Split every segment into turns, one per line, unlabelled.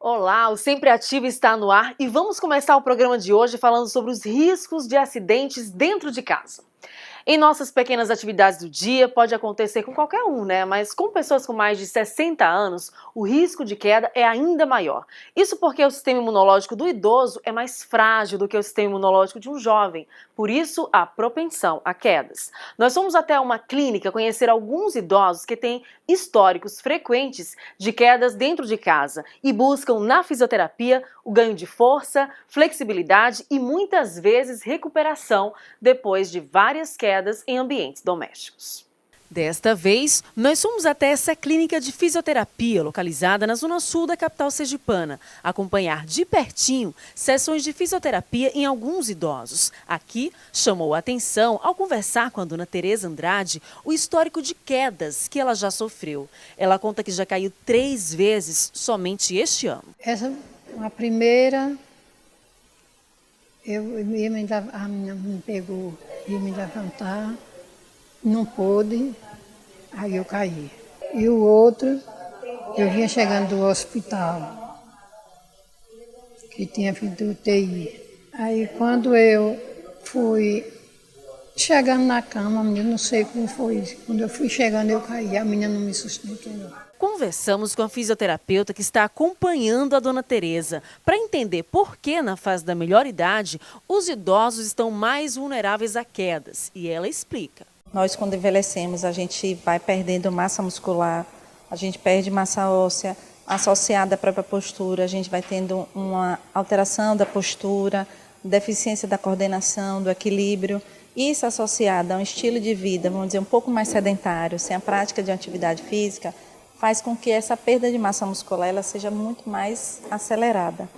Olá, o Sempre Ativo está no ar e vamos começar o programa de hoje falando sobre os riscos de acidentes dentro de casa. Em nossas pequenas atividades do dia, pode acontecer com qualquer um, né? Mas com pessoas com mais de 60 anos, o risco de queda é ainda maior. Isso porque o sistema imunológico do idoso é mais frágil do que o sistema imunológico de um jovem. Por isso, a propensão a quedas. Nós fomos até uma clínica conhecer alguns idosos que têm históricos frequentes de quedas dentro de casa e buscam na fisioterapia o ganho de força, flexibilidade e muitas vezes recuperação depois de várias quedas em ambientes domésticos. Desta vez, nós fomos até essa clínica de fisioterapia localizada na zona sul da capital sergipana, acompanhar de pertinho sessões de fisioterapia em alguns idosos. Aqui, chamou a atenção, ao conversar com a dona Tereza Andrade, o histórico de quedas que ela já sofreu. Ela conta que já caiu 3 vezes somente este ano.
A primeira, a menina me pegou, ia me levantar, não pôde, aí eu caí. E o outro, eu vinha chegando do hospital, que tinha vindo do UTI. Aí quando eu fui chegando na cama, a menina, não sei como foi isso. Quando eu fui chegando, eu caí, a menina não me sustentou.
Conversamos com a fisioterapeuta que está acompanhando a dona Tereza para entender por que, na fase da melhor idade, os idosos estão mais vulneráveis a quedas. E ela explica.
Nós, quando envelhecemos, a gente vai perdendo massa muscular, a gente perde massa óssea, associada à própria postura, a gente vai tendo uma alteração da postura, deficiência da coordenação, do equilíbrio. Isso associado a um estilo de vida, vamos dizer, um pouco mais sedentário, sem a prática de atividade física, faz com que essa perda de massa muscular ela seja muito mais acelerada.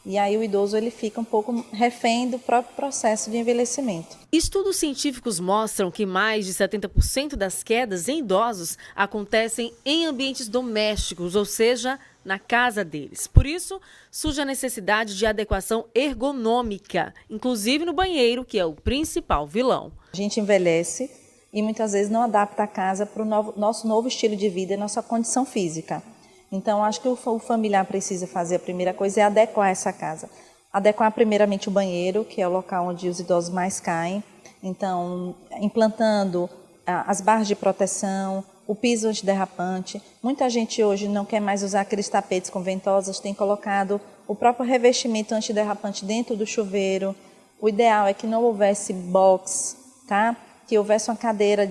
E aí o idoso ele fica um pouco refém do próprio processo de envelhecimento.
Estudos científicos mostram que mais de 70% das quedas em idosos acontecem em ambientes domésticos, ou seja, na casa deles. Por isso, surge a necessidade de adequação ergonômica, inclusive no banheiro, que é o principal vilão.
A gente envelhece e muitas vezes não adapta a casa para o nosso novo estilo de vida e nossa condição física. Então, acho que o familiar precisa fazer, a primeira coisa é adequar essa casa. Adequar primeiramente o banheiro, que é o local onde os idosos mais caem. Então, implantando as barras de proteção, o piso antiderrapante. Muita gente hoje não quer mais usar aqueles tapetes com ventosas, tem colocado o próprio revestimento antiderrapante dentro do chuveiro. O ideal é que não houvesse box, tá? Que houvesse uma cadeira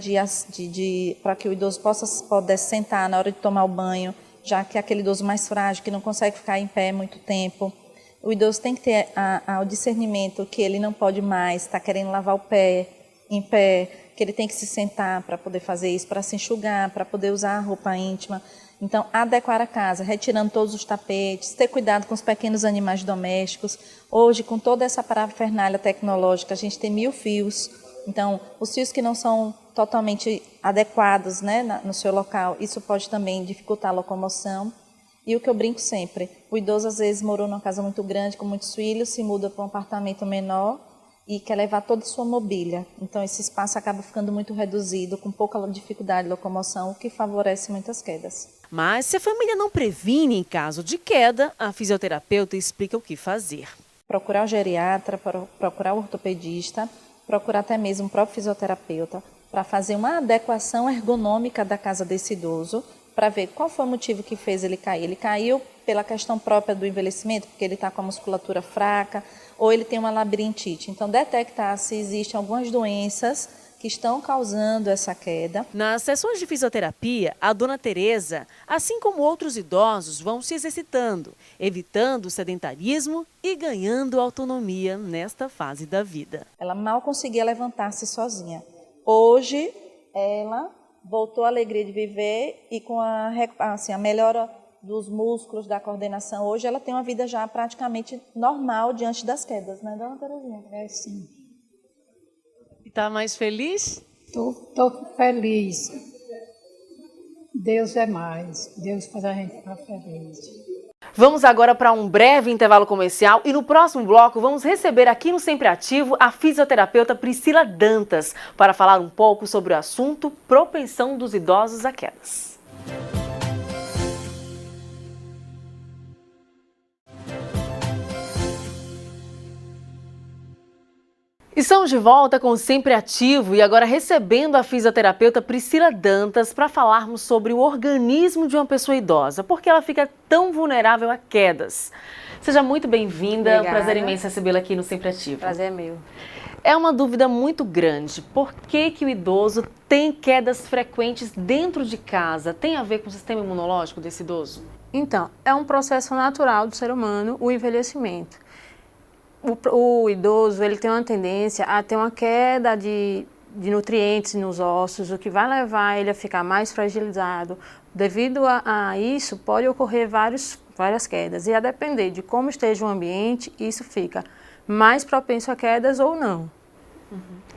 para que o idoso pudesse sentar na hora de tomar o banho, já que é aquele idoso mais frágil, que não consegue ficar em pé muito tempo. O idoso tem que ter o discernimento que ele não pode mais estar querendo lavar o pé em pé, que ele tem que se sentar para poder fazer isso, para se enxugar, para poder usar a roupa íntima. Então, adequar a casa, retirando todos os tapetes, ter cuidado com os pequenos animais domésticos. Hoje, com toda essa parafernália tecnológica, a gente tem 1000 fios. Então, os fios que não são totalmente adequados, né, no seu local, isso pode também dificultar a locomoção. E o que eu brinco sempre, o idoso às vezes morou numa casa muito grande, com muitos filhos, se muda para um apartamento menor e quer levar toda a sua mobília. Então, esse espaço acaba ficando muito reduzido, com pouca dificuldade de locomoção, o que favorece muitas quedas.
Mas se a família não previne em caso de queda, a fisioterapeuta explica o que fazer.
Procurar o geriatra, procurar o ortopedista, procurar até mesmo o próprio fisioterapeuta, para fazer uma adequação ergonômica da casa desse idoso, para ver qual foi o motivo que fez ele cair. Ele caiu pela questão própria do envelhecimento, porque ele está com a musculatura fraca, ou ele tem uma labirintite. Então, detectar se existem algumas doenças que estão causando essa queda.
Nas sessões de fisioterapia, a dona Tereza, assim como outros idosos, vão se exercitando, evitando o sedentarismo e ganhando autonomia nesta fase da vida.
Ela mal conseguia levantar-se sozinha. Hoje, ela voltou à alegria de viver e com a melhora dos músculos, da coordenação, hoje ela tem uma vida já praticamente normal diante das quedas, né, dona Terezinha?
É, sim.
E está mais feliz?
Estou feliz. Deus é mais. Deus faz a gente ficar feliz.
Vamos agora para um breve intervalo comercial e no próximo bloco vamos receber aqui no Sempre Ativo a fisioterapeuta Priscila Dantas para falar um pouco sobre o assunto propensão dos idosos a quedas. Estamos de volta com o Sempre Ativo e agora recebendo a fisioterapeuta Priscila Dantas para falarmos sobre o organismo de uma pessoa idosa, porque ela fica tão vulnerável a quedas. Seja muito bem-vinda, é um prazer imenso recebê-la aqui no Sempre Ativo.
Prazer é meu.
É uma dúvida muito grande, por que o idoso tem quedas frequentes dentro de casa? Tem a ver com o sistema imunológico desse idoso?
Então, é um processo natural do ser humano, o envelhecimento. O idoso, ele tem uma tendência a ter uma queda de nutrientes nos ossos, o que vai levar ele a ficar mais fragilizado. Devido a isso, pode ocorrer várias quedas. E a depender de como esteja o ambiente, isso fica mais propenso a quedas ou não.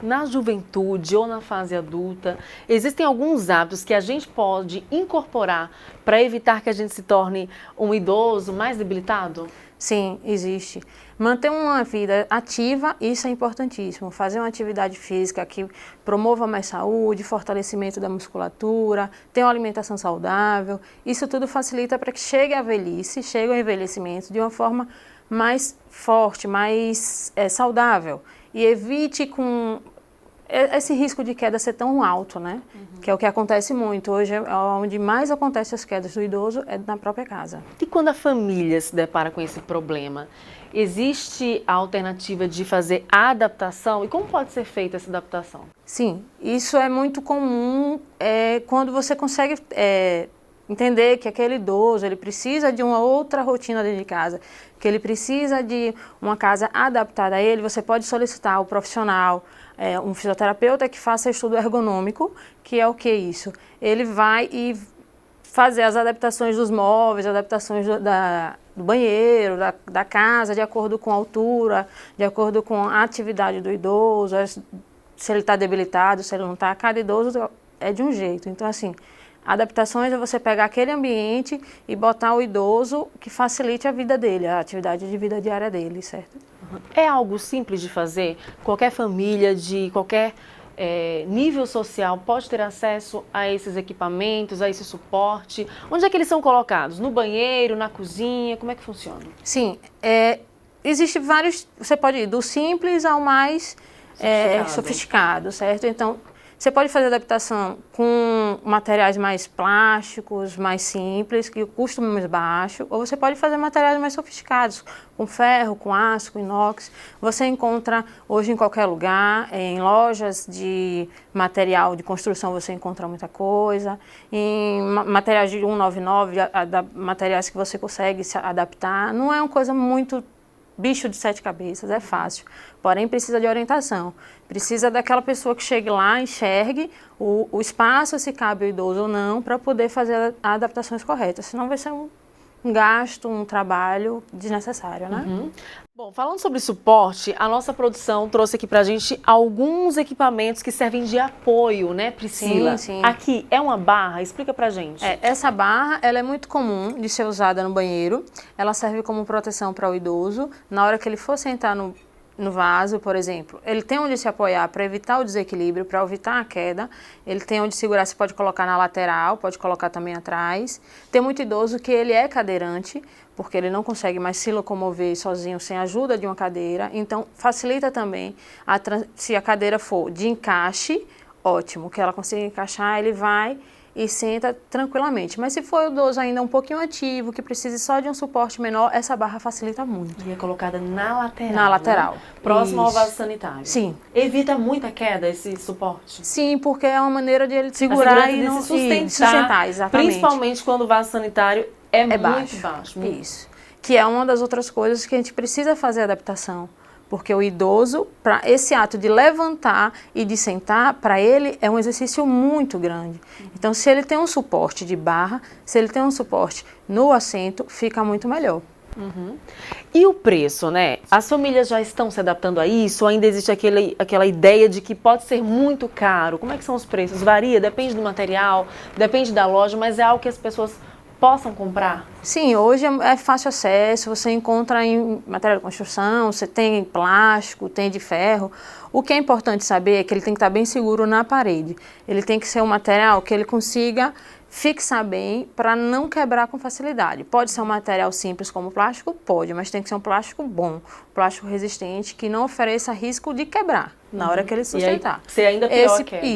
Na juventude ou na fase adulta, existem alguns hábitos que a gente pode incorporar para evitar que a gente se torne um idoso mais debilitado?
Sim, existe. Manter uma vida ativa, isso é importantíssimo. Fazer uma atividade física que promova mais saúde, fortalecimento da musculatura, ter uma alimentação saudável, isso tudo facilita para que chegue a velhice, chegue ao envelhecimento de uma forma mais forte, mais saudável. E evite com esse risco de queda ser tão alto, né? Que é o que acontece muito. Hoje, onde mais acontece as quedas do idoso é na própria casa.
E quando a família se depara com esse problema, existe a alternativa de fazer a adaptação? E como pode ser feita essa adaptação?
Sim, isso é muito comum quando você consegue entender que aquele idoso ele precisa de uma outra rotina dentro de casa, que ele precisa de uma casa adaptada a ele. Você pode solicitar ao profissional, um fisioterapeuta que faça estudo ergonômico, que é o que isso? Ele vai e fazer as adaptações dos móveis, adaptações do banheiro, da casa, de acordo com a altura, de acordo com a atividade do idoso, se ele está debilitado, se ele não está. Cada idoso é de um jeito. Então, assim, adaptações é você pegar aquele ambiente e botar o idoso que facilite a vida dele, a atividade de vida diária dele, certo?
É algo simples de fazer? Qualquer família de qualquer nível social pode ter acesso a esses equipamentos, a esse suporte? Onde é que eles são colocados? No banheiro, na cozinha? Como é que funciona?
Sim, existe vários, você pode ir do simples ao mais sofisticado, certo? Então, você pode fazer adaptação com materiais mais plásticos, mais simples, que o custo é mais baixo, ou você pode fazer materiais mais sofisticados, com ferro, com aço, com inox. Você encontra hoje em qualquer lugar, em lojas de material de construção você encontra muita coisa, em materiais de 199, materiais que você consegue se adaptar. Não é uma coisa muito bicho de 7 cabeças, é fácil, porém precisa de orientação, precisa daquela pessoa que chegue lá, enxergue o espaço, se cabe o idoso ou não, para poder fazer as adaptações corretas, senão vai ser um gasto, um trabalho desnecessário, né?
Bom, falando sobre suporte, a nossa produção trouxe aqui pra gente alguns equipamentos que servem de apoio, né, Priscila?
Sim.
Aqui é uma barra, explica pra gente.
Essa barra, ela é muito comum de ser usada no banheiro, ela serve como proteção para o idoso, na hora que ele for sentar no vaso, por exemplo, ele tem onde se apoiar para evitar o desequilíbrio, para evitar a queda, ele tem onde segurar, você pode colocar na lateral, pode colocar também atrás. Tem muito idoso que ele é cadeirante, porque ele não consegue mais se locomover sozinho sem a ajuda de uma cadeira, então facilita também, se a cadeira for de encaixe, ótimo, que ela consiga encaixar, ele vai e senta tranquilamente. Mas se for o idoso ainda um pouquinho ativo, que precise só de um suporte menor, essa barra facilita muito.
E é colocada na lateral.
Na lateral.
Né? Próximo ao
Isso.
vaso sanitário.
Sim.
Evita muita queda esse suporte?
Sim, porque é uma maneira de ele segurar e não
se sustentar,
exatamente.
Principalmente quando o vaso sanitário é muito
baixo.
baixo.
Isso. Que é uma das outras coisas que a gente precisa fazer adaptação. Porque o idoso, para esse ato de levantar e de sentar, para ele é um exercício muito grande. Então, se ele tem um suporte de barra, se ele tem um suporte no assento, fica muito melhor.
E o preço, né? As famílias já estão se adaptando a isso? Ou ainda existe aquela ideia de que pode ser muito caro? Como é que são os preços? Varia, depende do material, depende da loja, mas é algo que as pessoas possam comprar?
Sim, hoje é fácil acesso, você encontra em material de construção, você tem em plástico, tem de ferro. O que é importante saber é que ele tem que estar bem seguro na parede. Ele tem que ser um material que ele consiga fixar bem para não quebrar com facilidade. Pode ser um material simples como plástico? Pode, mas tem que ser um plástico bom, plástico resistente, que não ofereça risco de quebrar na hora que ele sustentar.
E aí, ser ainda pior a queda.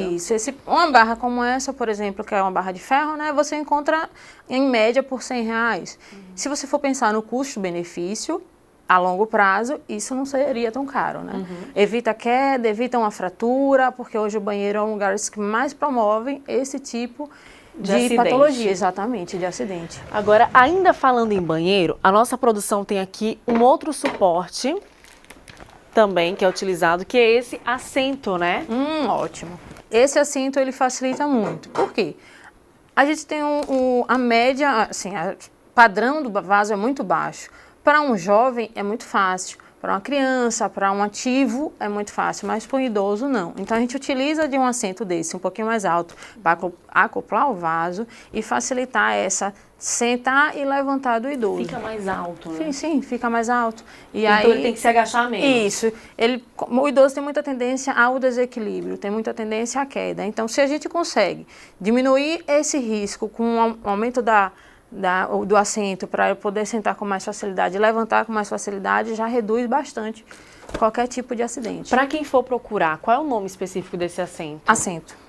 Uma barra como essa, por exemplo, que é uma barra de ferro, né, você encontra em média por R$100. Se você for pensar no custo-benefício, a longo prazo, isso não seria tão caro, né? Evita queda, evita uma fratura, porque hoje o banheiro é um lugar que mais promove esse tipo de patologia, exatamente, de acidente.
Agora, ainda falando em banheiro, a nossa produção tem aqui um outro suporte também que é utilizado, que é esse assento, né?
Ótimo. Esse assento, ele facilita muito. Por quê? A gente tem a média, assim, o padrão do vaso é muito baixo. Para um jovem é muito fácil, para uma criança, para um ativo é muito fácil, mas para um idoso não. Então a gente utiliza de um assento desse, um pouquinho mais alto, para acoplar o vaso e facilitar essa sentar e levantar do idoso.
Fica mais alto, né?
Sim, fica mais alto.
E então ele tem que se agachar menos.
Isso. O idoso tem muita tendência ao desequilíbrio, tem muita tendência à queda. Então se a gente consegue diminuir esse risco com o aumento do assento para eu poder sentar com mais facilidade, levantar com mais facilidade, já reduz bastante qualquer tipo de acidente.
Para quem for procurar, qual é o nome específico desse assento?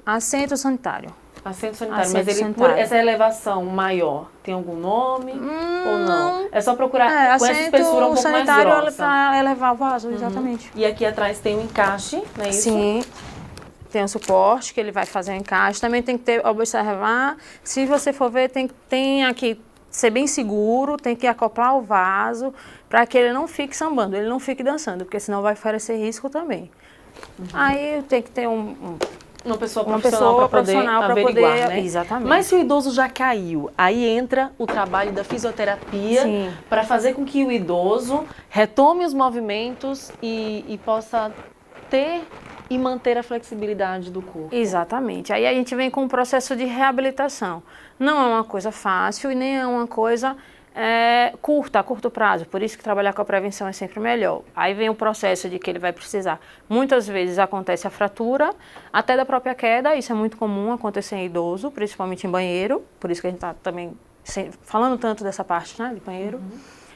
Assento sanitário.
Assento sanitário,
Assento
mas
sanitário.
Por essa elevação maior, tem algum nome ou não? É só procurar com essa espessura um pouco mais grossa.
Assento sanitário para elevar o vaso, exatamente.
E aqui atrás tem um encaixe, não é isso?
Sim. Tem um suporte que ele vai fazer o encaixe. Também tem que observar, se você for ver, tem aqui, ser bem seguro, tem que acoplar o vaso para que ele não fique sambando, ele não fique dançando, porque senão vai oferecer risco também. Aí tem que ter
uma pessoa profissional para poder averiguar, né?
Exatamente.
Mas se o idoso já caiu, aí entra o trabalho da fisioterapia para fazer com que o idoso retome os movimentos e possa ter e manter a flexibilidade do corpo.
Exatamente. Aí a gente vem com um processo de reabilitação. Não é uma coisa fácil e nem é uma coisa a curto prazo. Por isso que trabalhar com a prevenção é sempre melhor. Aí vem o processo de que ele vai precisar. Muitas vezes acontece a fratura, até da própria queda. Isso é muito comum acontecer em idoso, principalmente em banheiro. Por isso que a gente está também falando tanto dessa parte, né, de banheiro.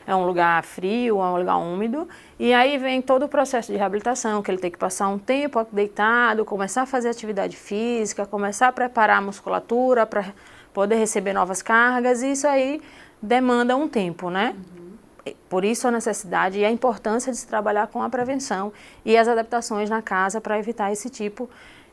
É um lugar frio, é um lugar úmido. E aí vem todo o processo de reabilitação, que ele tem que passar um tempo deitado, começar a fazer atividade física, começar a preparar a musculatura para poder receber novas cargas. E isso aí demanda um tempo, né? Por isso a necessidade e a importância de se trabalhar com a prevenção e as adaptações na casa para evitar esse tipo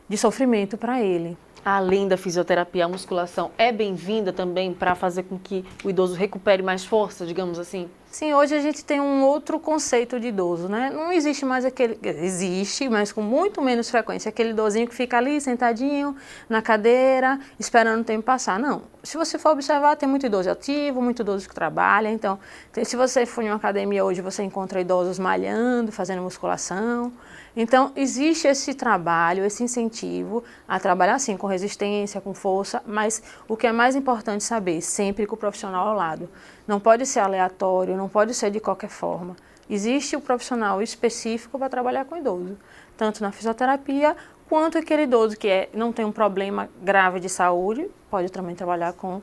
de sofrimento para ele.
Além da fisioterapia, a musculação é bem-vinda também para fazer com que o idoso recupere mais força, digamos assim?
Sim, hoje a gente tem um outro conceito de idoso, né? Não existe mais aquele... Existe, mas com muito menos frequência. Aquele idosinho que fica ali sentadinho na cadeira, esperando o tempo passar. Não. Se você for observar, tem muito idoso ativo, muito idoso que trabalha. Então, se você for em uma academia hoje, você encontra idosos malhando, fazendo musculação. Então, existe esse trabalho, esse incentivo a trabalhar assim, com resistência, com força, mas o que é mais importante saber, sempre com o profissional ao lado. Não pode ser aleatório, não pode ser de qualquer forma. Existe o profissional específico para trabalhar com idoso, tanto na fisioterapia, quanto aquele idoso que não tem um problema grave de saúde, pode também trabalhar com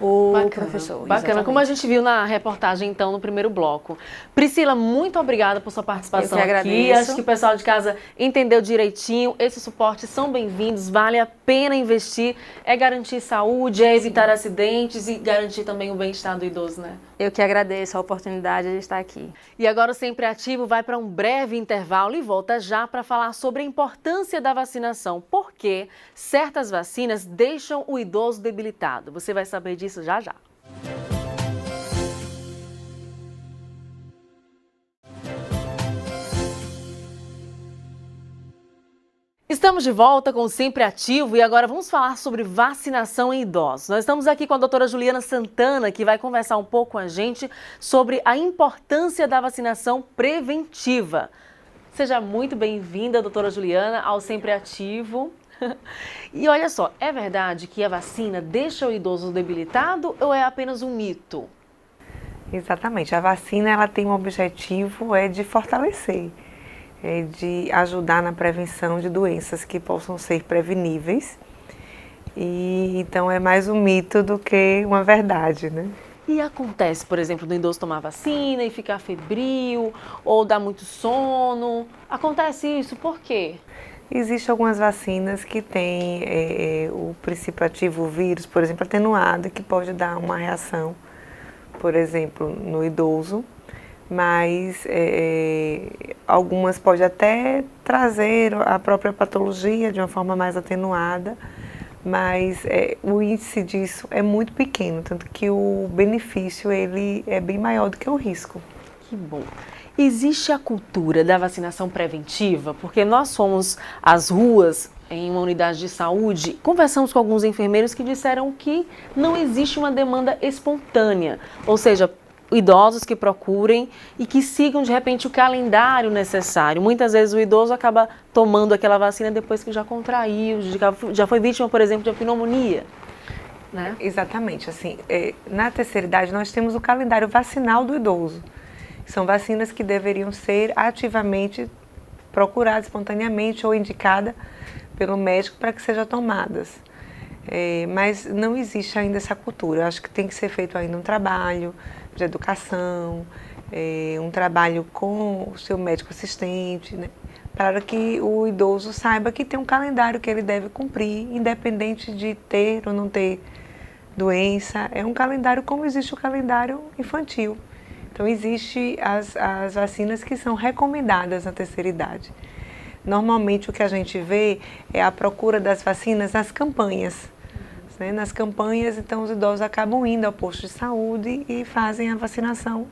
o professor.
Bacana,
exatamente.
Como a gente viu na reportagem, então, no primeiro bloco. Priscila, muito obrigada por sua participação aqui.
Agradeço.
Acho que o pessoal de casa entendeu direitinho. Esses suportes são bem-vindos, vale a pena investir. É garantir saúde, é evitar acidentes e garantir também o bem-estar do idoso, né?
Eu que agradeço a oportunidade de estar aqui.
E agora o Sempre Ativo vai para um breve intervalo e volta já para falar sobre a importância da vacinação. Por que certas vacinas deixam o idoso debilitado? Você vai saber disso já já. Estamos de volta com o Sempre Ativo e agora vamos falar sobre vacinação em idosos. Nós estamos aqui com a doutora Juliana Santana, que vai conversar um pouco com a gente sobre a importância da vacinação preventiva. Seja muito bem-vinda, doutora Juliana, ao Sempre Ativo. E olha só, é verdade que a vacina deixa o idoso debilitado ou é apenas um mito?
Exatamente, a vacina ela tem um objetivo de fortalecer, de ajudar na prevenção de doenças que possam ser preveníveis. E então é mais um mito do que uma verdade, né?
E acontece, por exemplo, do idoso tomar vacina e ficar febril ou dar muito sono. Acontece isso por quê?
Existem algumas vacinas que têm o princípio ativo, o vírus, por exemplo, atenuado, que pode dar uma reação, por exemplo, no idoso, mas algumas podem até trazer a própria patologia de uma forma mais atenuada, mas o índice disso é muito pequeno, tanto que o benefício ele é bem maior do que o risco.
Que bom. Existe a cultura da vacinação preventiva? Porque nós fomos às ruas em uma unidade de saúde, conversamos com alguns enfermeiros que disseram que não existe uma demanda espontânea, ou seja, idosos que procurem e que sigam de repente o calendário necessário. Muitas vezes o idoso acaba tomando aquela vacina depois que já contraiu, já foi vítima, por exemplo, de uma pneumonia. Né?
Exatamente, assim, na terceira idade nós temos o calendário vacinal do idoso. São vacinas que deveriam ser ativamente procuradas espontaneamente ou indicadas pelo médico para que sejam tomadas. Mas não existe ainda essa cultura. Eu acho que tem que ser feito ainda um trabalho de educação, um trabalho com o seu médico assistente, né, para que o idoso saiba que tem um calendário que ele deve cumprir, independente de ter ou não ter doença. É um calendário como existe o calendário infantil. Então, existem as vacinas que são recomendadas na terceira idade. Normalmente, o que a gente vê é a procura das vacinas nas campanhas. Né? Nas campanhas, então, os idosos acabam indo ao posto de saúde e fazem a vacinação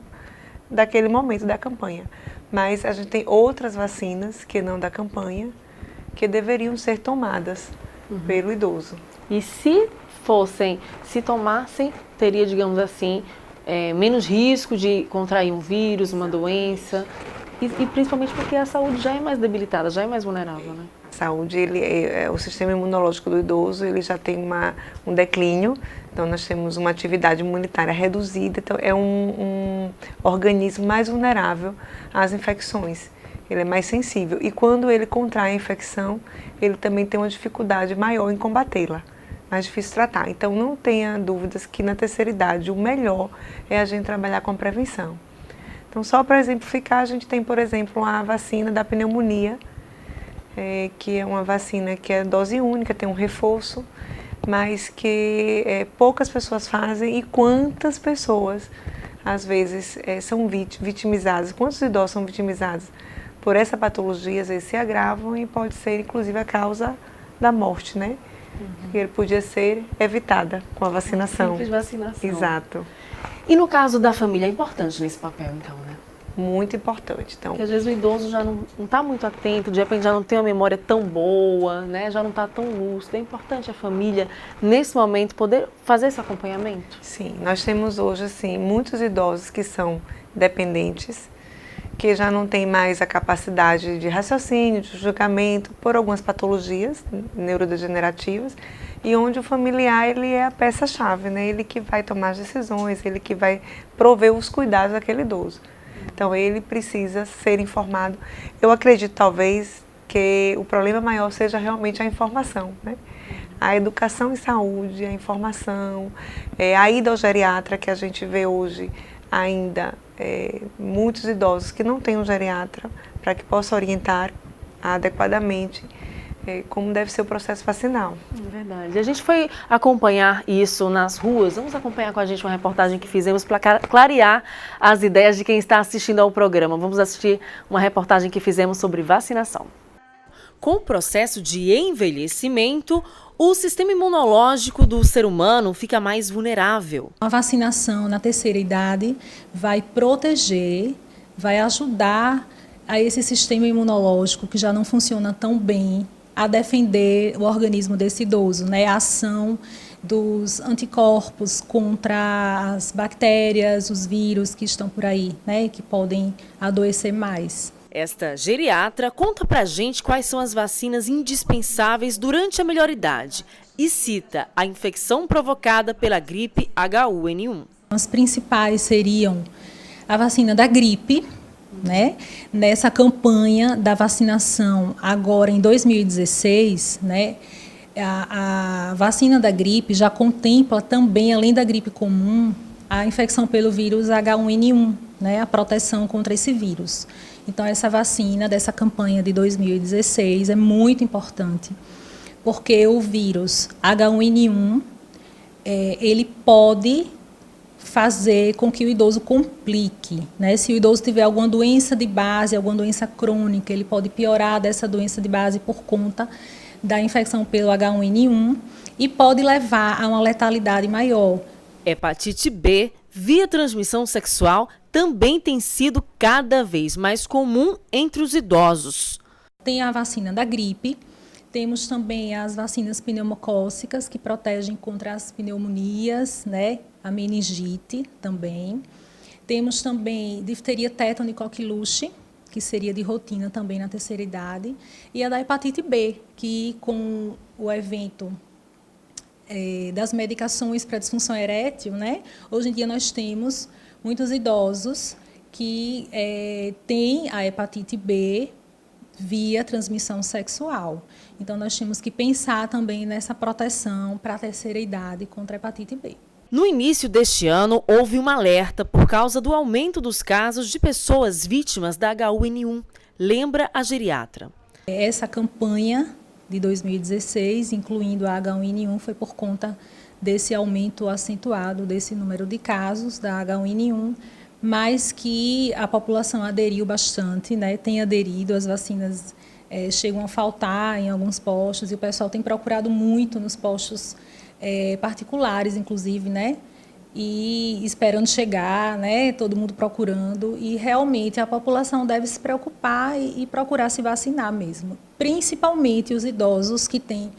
daquele momento da campanha. Mas a gente tem outras vacinas, que não da campanha, que deveriam ser tomadas pelo idoso.
E se tomassem, teria, digamos assim, menos risco de contrair um vírus, uma doença, e principalmente porque a saúde já é mais debilitada, já é mais vulnerável, né?
A saúde, o sistema imunológico do idoso, ele já tem um declínio, então nós temos uma atividade imunitária reduzida, então é um organismo mais vulnerável às infecções, ele é mais sensível, e quando ele contrai a infecção, ele também tem uma dificuldade maior em combatê-la. Mais difícil tratar. Então, não tenha dúvidas que na terceira idade o melhor é a gente trabalhar com a prevenção. Então, só para exemplificar, a gente tem, por exemplo, a vacina da pneumonia, que é uma vacina que é dose única, tem um reforço, mas que poucas pessoas fazem e quantas pessoas, às vezes, são vitimizadas, quantos idosos são vitimizados por essa patologia, às vezes se agravam e pode ser, inclusive, a causa da morte, né? Que ele podia ser evitada com a vacinação.
Simples vacinação.
Exato.
E no caso da família, é importante nesse papel, então, né?
Muito importante. Então,
porque às vezes o idoso já não está muito atento, de repente já não tem uma memória tão boa, né? Já não está tão lúcido. É importante a família, nesse momento, poder fazer esse acompanhamento?
Sim, nós temos hoje, assim, muitos idosos que são dependentes, que já não tem mais a capacidade de raciocínio, de julgamento, por algumas patologias neurodegenerativas, e onde o familiar ele é a peça-chave, né? Ele que vai tomar as decisões, ele que vai prover os cuidados daquele idoso. Então, ele precisa ser informado. Eu acredito, talvez, que o problema maior seja realmente a informação, né? A educação em saúde, a informação, a ida ao geriatra, que a gente vê hoje ainda muitos idosos que não têm um geriatra para que possa orientar adequadamente como deve ser o processo vacinal.
É verdade. A gente foi acompanhar isso nas ruas. Vamos acompanhar com a gente uma reportagem que fizemos para clarear as ideias de quem está assistindo ao programa. Vamos assistir uma reportagem que fizemos sobre vacinação. Com o processo de envelhecimento, o sistema imunológico do ser humano fica mais vulnerável.
A vacinação na terceira idade vai proteger, vai ajudar a esse sistema imunológico que já não funciona tão bem a defender o organismo desse idoso, né? A ação dos anticorpos contra as bactérias, os vírus que estão por aí, né? Que podem adoecer mais.
Esta geriatra conta pra gente quais são as vacinas indispensáveis durante a melhoridade e cita a infecção provocada pela gripe H1N1.
As principais seriam a vacina da gripe, né? Nessa campanha da vacinação agora em 2016, né? A vacina da gripe já contempla também, além da gripe comum, a infecção pelo vírus H1N1, né, a proteção contra esse vírus. Então, essa vacina dessa campanha de 2016 é muito importante, porque o vírus H1N1, ele pode fazer com que o idoso complique, né? Se o idoso tiver alguma doença de base, alguma doença crônica, ele pode piorar dessa doença de base por conta da infecção pelo H1N1 e pode levar a uma letalidade maior.
Hepatite B, via transmissão sexual, também tem sido cada vez mais comum entre os idosos.
Tem a vacina da gripe, temos também as vacinas pneumocócicas, que protegem contra as pneumonias, né? A meningite também. Temos também difteria, tétano e coqueluche, que seria de rotina também na terceira idade. E a da hepatite B, que com o evento das medicações para disfunção erétil, né? Hoje em dia nós temos muitos idosos que têm a hepatite B via transmissão sexual. Então, nós temos que pensar também nessa proteção para a terceira idade contra a hepatite B.
No início deste ano, houve um alerta por causa do aumento dos casos de pessoas vítimas da H1N1. Lembra a geriatra?
Essa campanha de 2016, incluindo a H1N1, foi por conta desse aumento acentuado desse número de casos da H1N1, mas que a população aderiu bastante, né? Tem aderido, as vacinas chegam a faltar em alguns postos e o pessoal tem procurado muito nos postos particulares, inclusive, né? E esperando chegar, né? Todo mundo procurando, e realmente a população deve se preocupar e procurar se vacinar mesmo, principalmente os idosos que têm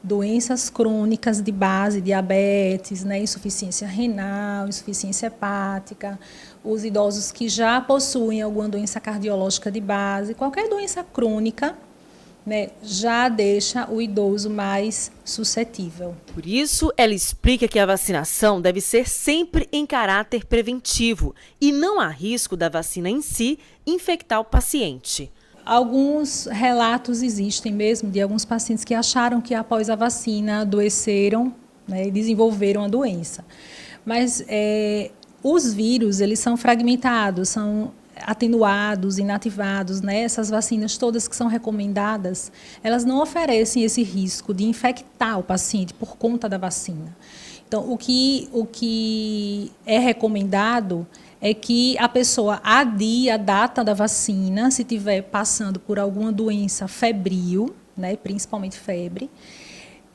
doenças crônicas de base, diabetes, né, insuficiência renal, insuficiência hepática, os idosos que já possuem alguma doença cardiológica de base, qualquer doença crônica, né, já deixa o idoso mais suscetível.
Por isso, ela explica que a vacinação deve ser sempre em caráter preventivo e não há risco da vacina em si infectar o paciente.
Alguns relatos existem mesmo de alguns pacientes que acharam que após a vacina adoeceram, né, e desenvolveram a doença. Mas os vírus, eles são fragmentados, são atenuados, inativados, né? Essas vacinas todas que são recomendadas, elas não oferecem esse risco de infectar o paciente por conta da vacina. Então, o que é recomendado é que a pessoa adie a data da vacina, se estiver passando por alguma doença febril, né, principalmente febre.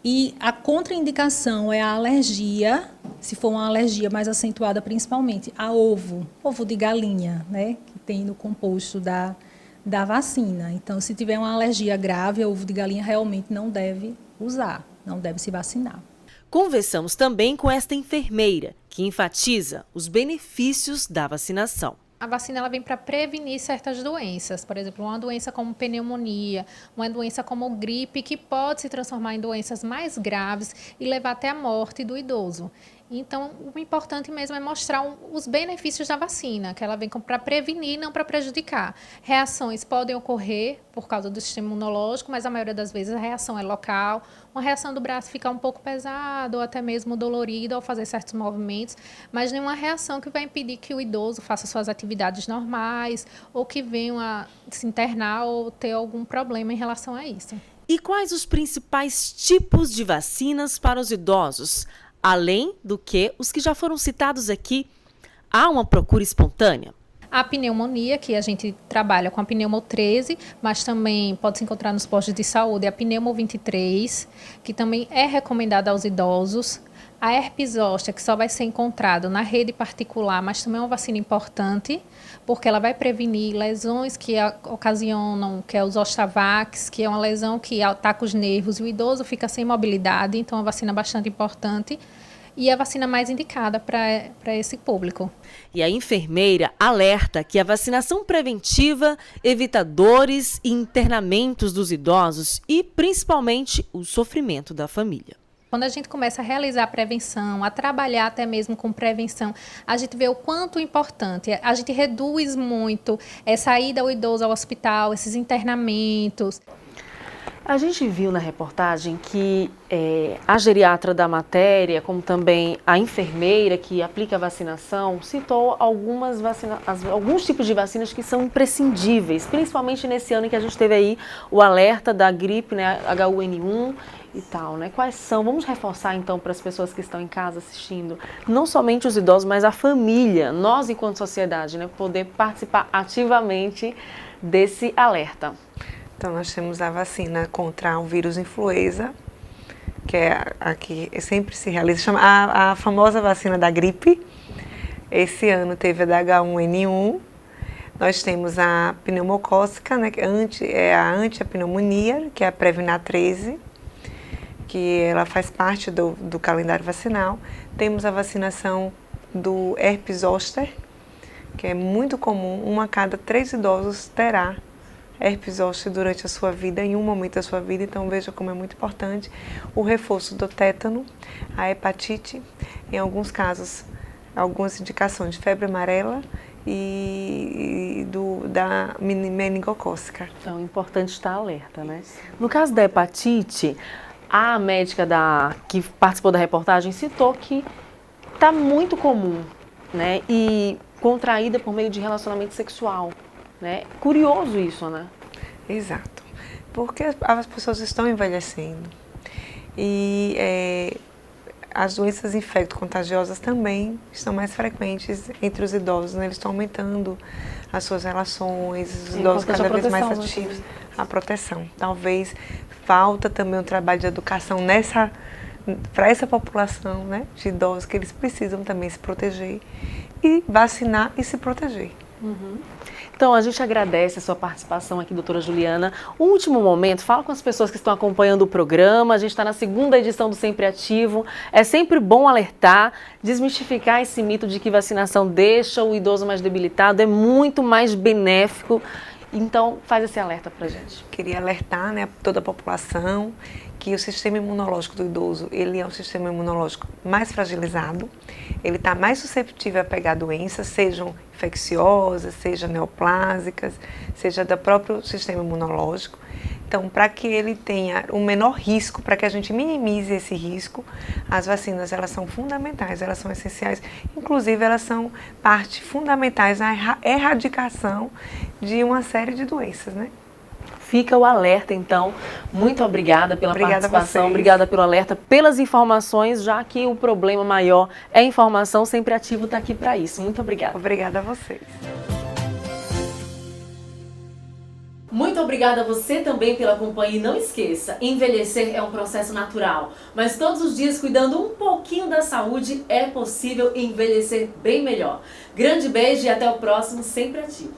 E a contraindicação é a alergia, se for uma alergia mais acentuada, principalmente a ovo de galinha, né, que tem no composto da vacina. Então, se tiver uma alergia grave, ovo de galinha realmente não deve usar, não deve se vacinar.
Conversamos também com esta enfermeira, que enfatiza os benefícios da vacinação.
A vacina ela vem para prevenir certas doenças, por exemplo, uma doença como pneumonia, uma doença como gripe, que pode se transformar em doenças mais graves e levar até a morte do idoso. Então, o importante mesmo é mostrar os benefícios da vacina, que ela vem para prevenir, não para prejudicar. Reações podem ocorrer por causa do sistema imunológico, mas a maioria das vezes a reação é local. Uma reação do braço ficar um pouco pesado ou até mesmo dolorido ao fazer certos movimentos, mas nenhuma reação que vai impedir que o idoso faça suas atividades normais ou que venha a se internar ou ter algum problema em relação a isso.
E quais os principais tipos de vacinas para os idosos? Além do que os que já foram citados aqui, há uma procura espontânea?
A pneumonia, que a gente trabalha com a pneumo 13, mas também pode se encontrar nos postos de saúde, a pneumo 23, que também é recomendada aos idosos. A herpes zoster, que só vai ser encontrado na rede particular, mas também é uma vacina importante, porque ela vai prevenir lesões que ocasionam, que é os Zostavax, que é uma lesão que ataca os nervos e o idoso fica sem mobilidade, então é uma vacina bastante importante e é a vacina mais indicada para esse público.
E a enfermeira alerta que a vacinação preventiva evita dores e internamentos dos idosos e, principalmente, o sofrimento da família.
Quando a gente começa a realizar a prevenção, a trabalhar até mesmo com prevenção, a gente vê o quanto é importante. A gente reduz muito essa ida ao idoso ao hospital, esses internamentos.
A gente viu na reportagem que a geriatra da matéria, como também a enfermeira que aplica a vacinação, citou alguns tipos de vacinas que são imprescindíveis, principalmente nesse ano em que a gente teve aí o alerta da gripe, né, H1N1 e tal, né? Quais são? Vamos reforçar então para as pessoas que estão em casa assistindo, não somente os idosos, mas a família, nós enquanto sociedade, né, poder participar ativamente desse alerta.
Então, nós temos a vacina contra o vírus influenza, que é a que sempre se realiza, chama a famosa vacina da gripe. Esse ano teve a da H1N1. Nós temos a pneumocócica, né, que é a anti-pneumonia, que é a Prevnar 13, que ela faz parte do calendário vacinal. Temos a vacinação do herpes zoster, que é muito comum, 1 a cada 3 idosos terá herpes zoster durante a sua vida, em um momento da sua vida, então veja como é muito importante. O reforço do tétano, a hepatite, em alguns casos, algumas indicações de febre amarela e da meningocócica.
Então, é importante estar alerta, né? No caso da hepatite, a médica que participou da reportagem citou que está muito comum, né? E contraída por meio de relacionamento sexual. Né? Curioso isso, né?
Exato, porque as pessoas estão envelhecendo e as doenças infecto-contagiosas também estão mais frequentes entre os idosos, né? Eles estão aumentando as suas relações, os idosos cada vez mais ativos, a proteção. Talvez falta também um trabalho de educação para essa população, né, de idosos, que eles precisam também se proteger e vacinar e se proteger.
Uhum. Então, a gente agradece a sua participação aqui, doutora Juliana. Último momento, fala com as pessoas que estão acompanhando o programa. A gente está na 2ª edição do Sempre Ativo. É sempre bom alertar, desmistificar esse mito de que vacinação deixa o idoso mais debilitado. É muito mais benéfico. Então, faz esse alerta pra gente.
Queria alertar, né, toda a população que o sistema imunológico do idoso, ele é um sistema imunológico mais fragilizado, ele está mais susceptível a pegar doenças, sejam infecciosas, sejam neoplásicas, seja do próprio sistema imunológico. Então, para que ele tenha o menor risco, para que a gente minimize esse risco, as vacinas, elas são fundamentais, elas são essenciais, inclusive elas são parte fundamentais na erradicação de uma série de doenças, né?
Fica o alerta, então. Muito obrigada pela participação, obrigada pelo alerta, pelas informações, já que o problema maior é a informação, Sempre Ativo está aqui para isso. Muito obrigada.
Obrigada a vocês.
Muito obrigada a você também pela companhia e não esqueça, envelhecer é um processo natural, mas todos os dias cuidando um pouquinho da saúde é possível envelhecer bem melhor. Grande beijo e até o próximo Sempre Ativo.